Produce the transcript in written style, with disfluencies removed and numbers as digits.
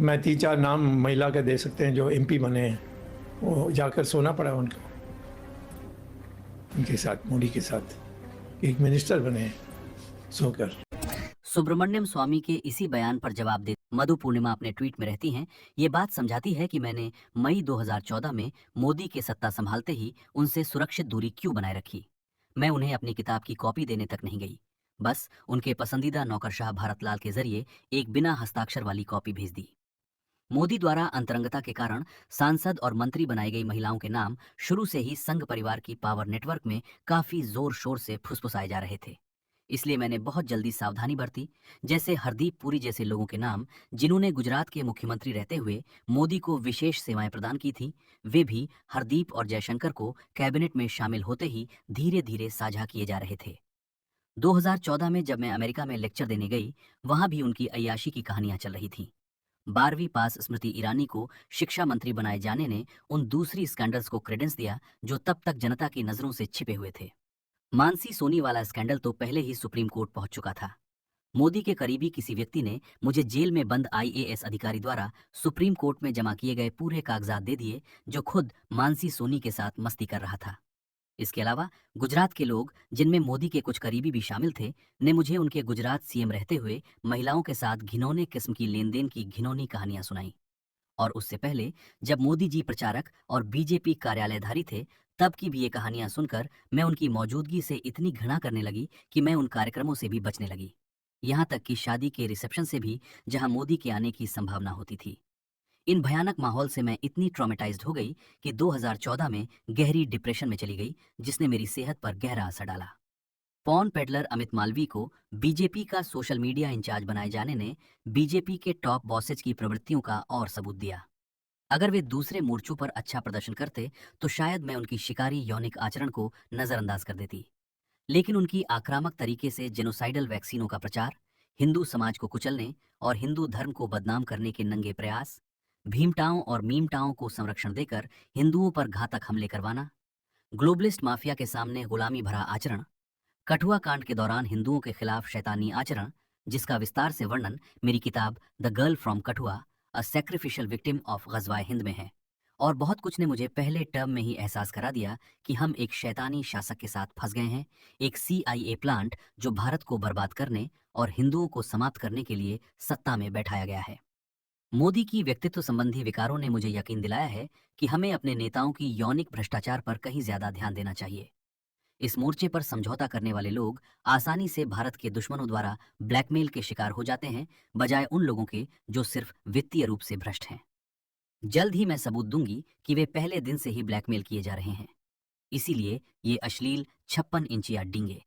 मैं 3-4 नाम महिला के दे सकते हैं जो एमपी बने हैं। वो जाकर सोना पड़ा उनको, उनके साथ, मोदी के साथ। एक मिनिस्टर बने हैं सोकर। सुब्रमण्यम स्वामी के इसी बयान पर जवाब दे मधु पूर्णिमा अपने ट्वीट में रहती हैं, ये बात समझाती है कि मैंने मई 2014 में मोदी के सत्ता संभालते ही उनसे सुरक्षित दूरी क्यों बनाए रखी। मैं उन्हें अपनी किताब की कॉपी देने तक नहीं गई, बस उनके पसंदीदा नौकरशाह भारतलाल के जरिए एक बिना हस्ताक्षर वाली कॉपी भेज दी। मोदी द्वारा अंतरंगता के कारण सांसद और मंत्री बनाई गई महिलाओं के नाम शुरू से ही संघ परिवार की पावर नेटवर्क में काफी जोर शोर से फुसफुसाए जा रहे थे। इसलिए मैंने बहुत जल्दी सावधानी बरती। जैसे हरदीप पुरी जैसे लोगों के नाम, जिन्होंने गुजरात के मुख्यमंत्री रहते हुए मोदी को विशेष सेवाएं प्रदान की थी, वे भी हरदीप और जयशंकर को कैबिनेट में शामिल होते ही धीरे धीरे साझा किए जा रहे थे। 2014 में जब मैं अमेरिका में लेक्चर देने गई, वहां भी उनकी अय्याशी की कहानियां चल रही थीं। 12वीं पास स्मृति ईरानी को शिक्षा मंत्री बनाए जाने ने उन दूसरी स्कैंडल्स को क्रेडेंस दिया जो तब तक जनता की नजरों से छिपे हुए थे। मानसी सोनी वाला स्कैंडल तो पहले ही सुप्रीम कोर्ट पहुंच चुका था। मोदी के करीबी किसी व्यक्ति ने मुझे जेल में बंद आईएएस अधिकारी द्वारा सुप्रीम कोर्ट में जमा किए गए पूरे कागजात दे दिए, जो खुद मानसी सोनी के साथ मस्ती कर रहा था। इसके अलावा गुजरात के लोग, जिनमें मोदी के कुछ करीबी भी शामिल थे, ने मुझे उनके गुजरात सीएम रहते हुए महिलाओं के साथ घिनौने किस्म की लेन देन की घिनौनी कहानियां सुनाई। और उससे पहले, जब मोदी जी प्रचारक और बीजेपी कार्यालयधारी थे, तब की भी ये कहानियां सुनकर मैं उनकी मौजूदगी से इतनी घृणा करने लगी कि मैं उन कार्यक्रमों से भी बचने लगी। यहाँ तक कि शादी के रिसेप्शन से भी, जहां मोदी के आने की संभावना होती थी। इन भयानक माहौल से मैं इतनी ट्रॉमेटाइज्ड हो गई कि 2014 में गहरी डिप्रेशन में चली गई, जिसने मेरी सेहत पर गहरा असर डाला। पॉन पेडलर अमित मालवीय को बीजेपी का सोशल मीडिया इंचार्ज बनाए जाने ने बीजेपी के टॉप बॉसेज की प्रवृत्तियों का और सबूत दिया। अगर वे दूसरे मोर्चों पर अच्छा प्रदर्शन करते, तो शायद मैं उनकी शिकारी यौनिक आचरण को नजरअंदाज कर देती। लेकिन उनकी आक्रामक तरीके से जेनोसाइडल वैक्सीनों का प्रचार, हिंदू समाज को कुचलने और हिंदू धर्म को बदनाम करने के नंगे प्रयास, भीमटाओं और मीमटाओं को संरक्षण देकर हिंदुओं पर घातक हमले करवाना, ग्लोबलिस्ट माफिया के सामने गुलामी भरा आचरण, कठुआ कांड के दौरान हिंदुओं के खिलाफ शैतानी आचरण, जिसका विस्तार से वर्णन मेरी किताब the girl from Kathua, a sacrificial victim of गजवाए हिंद में है। और बहुत कुछ ने मुझे पहले टर्म में ही एहसास करा दिया कि हम एक शैतानी शासक के साथ फंस गए हैं, एक CIA प्लांट जो भारत को बर्बाद करने और हिंदुओं को समाप्त करने के लिए सत्ता में बैठाया गया है। मोदी की व्यक्तित्व संबंधी विकारों ने मुझे यकीन दिलाया है कि हमें अपने नेताओं की यौनिक भ्रष्टाचार पर कहीं ज्यादा ध्यान देना चाहिए। इस मोर्चे पर समझौता करने वाले लोग आसानी से भारत के दुश्मनों द्वारा ब्लैकमेल के शिकार हो जाते हैं, बजाय उन लोगों के जो सिर्फ वित्तीय रूप से भ्रष्ट हैं। जल्द ही मैं सबूत दूंगी कि वे पहले दिन से ही ब्लैकमेल किए जा रहे हैं। इसीलिए ये अश्लील 56 इंचिया डींगे